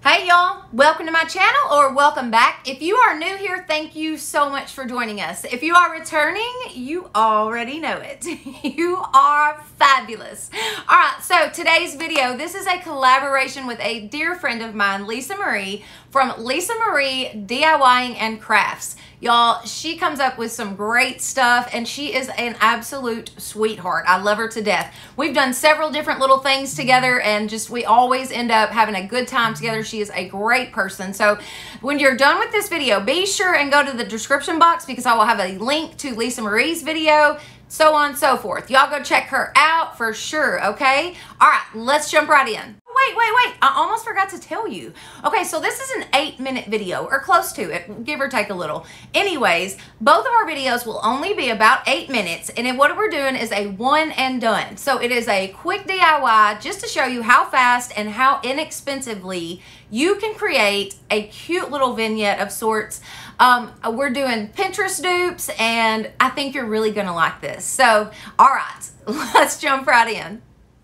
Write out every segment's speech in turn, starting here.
Hey y'all, welcome to my channel or welcome back. If you are new here, thank you so much for joining us. If you are returning, you already know it. You are fabulous. All right, so today's video, this is a collaboration with a dear friend of mine, Lisa Marie, from Lisa Marie DIYing and Crafts. Y'all, she comes up with some great stuff and she is an absolute sweetheart. I love her to death. We've done several different little things together and we always end up having a good time together. She is a great person. So when you're done with this video, be sure and go to the description box because I will have a link to Lisa Marie's video, so on and so forth. Y'all go check her out for sure, okay? All right, let's jump right in. Wait, I almost forgot to tell you. Okay, so this is an 8-minute video, or close to it, give or take a little. Anyways, both of our videos will only be about 8 minutes, and then what we're doing is a one and done. So it is a quick DIY just to show you how fast and how inexpensively you can create a cute little vignette of sorts. We're doing Pinterest dupes, and I think you're really gonna like this. So, all right, let's jump right in.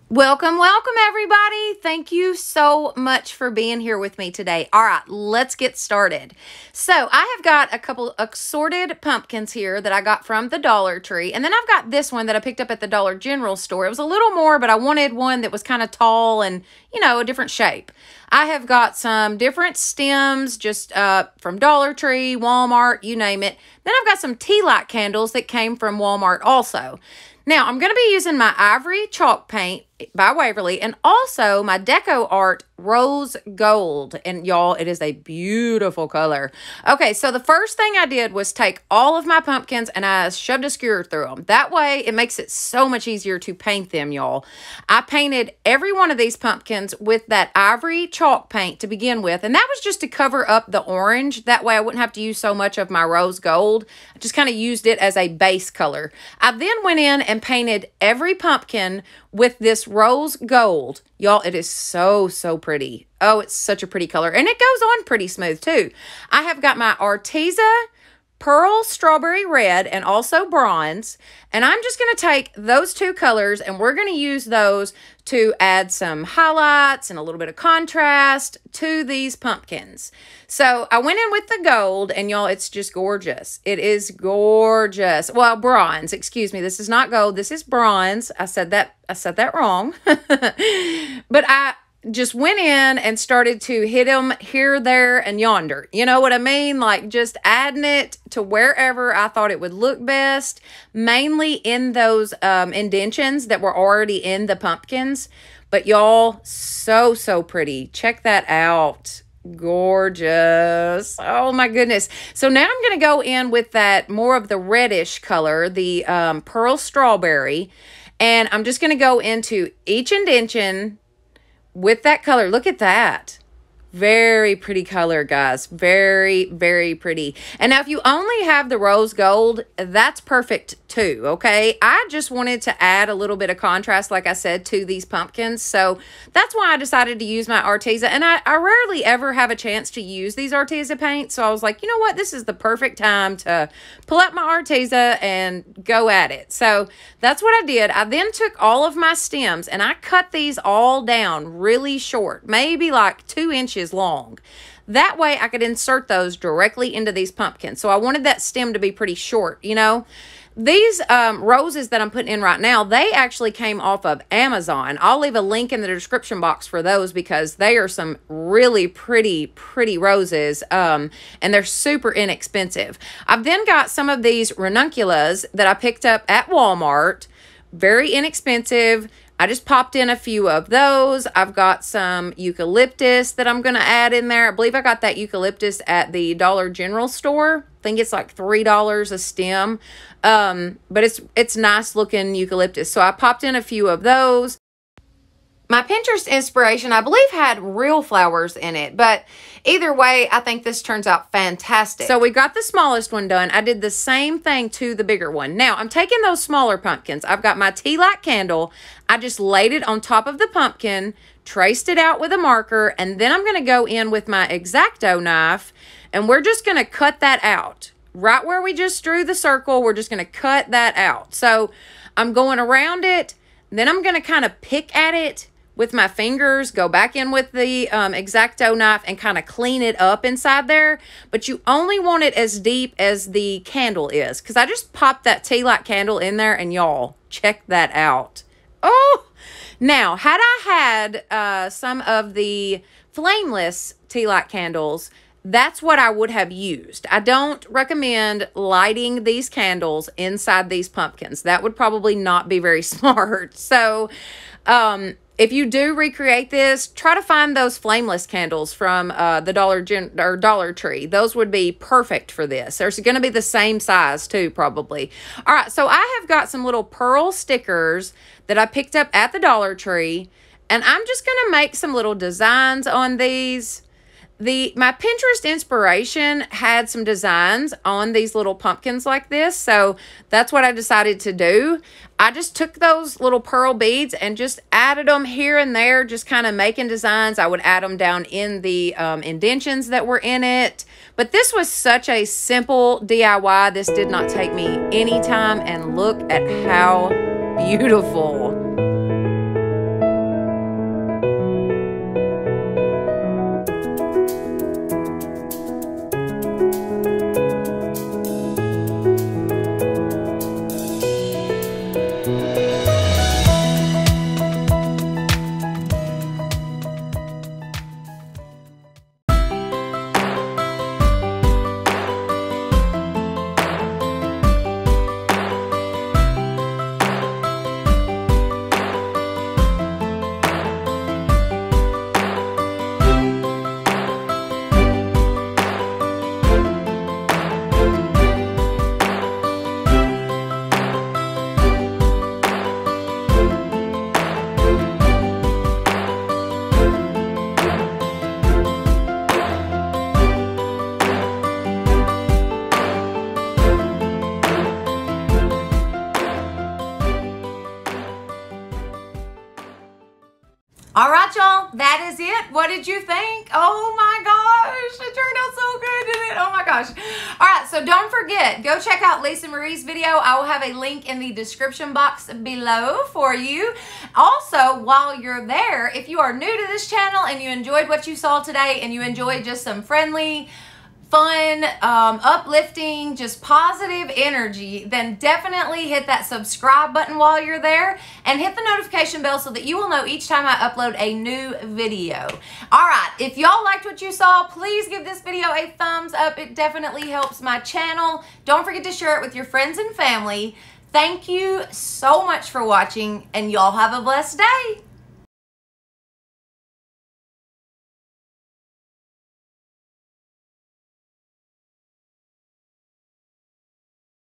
Welcome everybody. Thank you so much for being here with me today. All right, let's get started. So I have got a couple assorted pumpkins here that I got from the Dollar Tree. And then I've got this one that I picked up at the Dollar General store. It was a little more, but I wanted one that was kind of tall and, you know, a different shape. I have got some different stems just from Dollar Tree, Walmart, you name it. Then I've got some tea light candles that came from Walmart also. Now, I'm going to be using my ivory chalk paint by Waverly and also my Deco Art Rose Gold. And y'all, it is a beautiful color. Okay, so the first thing I did was take all of my pumpkins and I shoved a skewer through them. That way, it makes it so much easier to paint them, y'all. I painted every one of these pumpkins with that ivory chalk paint to begin with. And that was just to cover up the orange. That way, I wouldn't have to use so much of my rose gold. I just kind of used it as a base color. I then went in and painted every pumpkin with this rose gold. Y'all, it is so pretty. Oh, it's such a pretty color. And it goes on pretty smooth too. I have got my Arteza Pearl Strawberry Red and also Bronze. And I'm just going to take those two colors and we're going to use those to add some highlights and a little bit of contrast to these pumpkins. So I went in with the gold and y'all, it's just gorgeous. It is gorgeous. Well, bronze, excuse me. This is not gold. This is bronze. I said that wrong. But I just went in and started to hit them here, there, and yonder. You know what I mean? Like just adding it to wherever I thought it would look best, mainly in those indentions that were already in the pumpkins. But y'all, so pretty. Check that out. Gorgeous. Oh my goodness. So now I'm going to go in with that more of the reddish color, the Pearl Strawberry. And I'm just going to go into each indention with that color. Look at that. Very pretty color, guys. Very pretty. And now if you only have the rose gold, that's perfect too, okay? I just wanted to add a little bit of contrast, like I said, to these pumpkins. So that's why I decided to use my Arteza. And I rarely ever have a chance to use these Arteza paints. So I was like, you know what? This is the perfect time to pull out my Arteza and go at it. So that's what I did. I then took all of my stems and I cut these all down really short, maybe like 2 inches long. That way I could insert those directly into these pumpkins. So I wanted that stem to be pretty short, you know. These roses that I'm putting in right now, they actually came off of Amazon. I'll leave a link in the description box for those because they are some really pretty roses, and they're super inexpensive. I've then got some of these ranunculus that I picked up at Walmart. Very inexpensive. I just popped in a few of those. I've got some eucalyptus that I'm going to add in there. I believe I got that eucalyptus at the Dollar General store. I think it's like $3 a stem. But it's nice looking eucalyptus. So I popped in a few of those. My Pinterest inspiration, I believe, had real flowers in it, but either way, I think this turns out fantastic. So we got the smallest one done. I did the same thing to the bigger one. Now, I'm taking those smaller pumpkins. I've got my tea light candle. I just laid it on top of the pumpkin, traced it out with a marker, and then I'm going to go in with my X-Acto knife, and we're just going to cut that out. Right where we just drew the circle, we're just going to cut that out. So I'm going around it, then I'm going to kind of pick at it with my fingers, go back in with the X-Acto knife and kind of clean it up inside there. But you only want it as deep as the candle is, because I just popped that tea light candle in there, and y'all, check that out. Oh, now, had I had some of the flameless tea light candles, that's what I would have used. I don't recommend lighting these candles inside these pumpkins. That would probably not be very smart. So, if you do recreate this, try to find those flameless candles from the Dollar Tree. Those would be perfect for this. They're going to be the same size too, probably. All right, so I have got some little pearl stickers that I picked up at the Dollar Tree, and I'm just going to make some little designs on these. My Pinterest inspiration had some designs on these little pumpkins like this, so that's what I decided to do. I just took those little pearl beads and just added them here and there, just kind of making designs. I would add them down in the indentions that were in it. But this was such a simple DIY. This did not take me any time, and look at how beautiful. All right, y'all, that is it. What did you think? Oh my gosh, it turned out so good, didn't it? Oh my gosh. All right, so don't forget, go check out Lisa Marie's video. I will have a link in the description box below for you. Also, while you're there, if you are new to this channel and you enjoyed what you saw today and you enjoyed just some friendly, fun, uplifting, just positive energy, then definitely hit that subscribe button while you're there and hit the notification bell so that you will know each time I upload a new video. All right, if y'all liked what you saw, please give this video a thumbs up. It definitely helps my channel. Don't forget to share it with your friends and family. Thank you so much for watching, and y'all have a blessed day.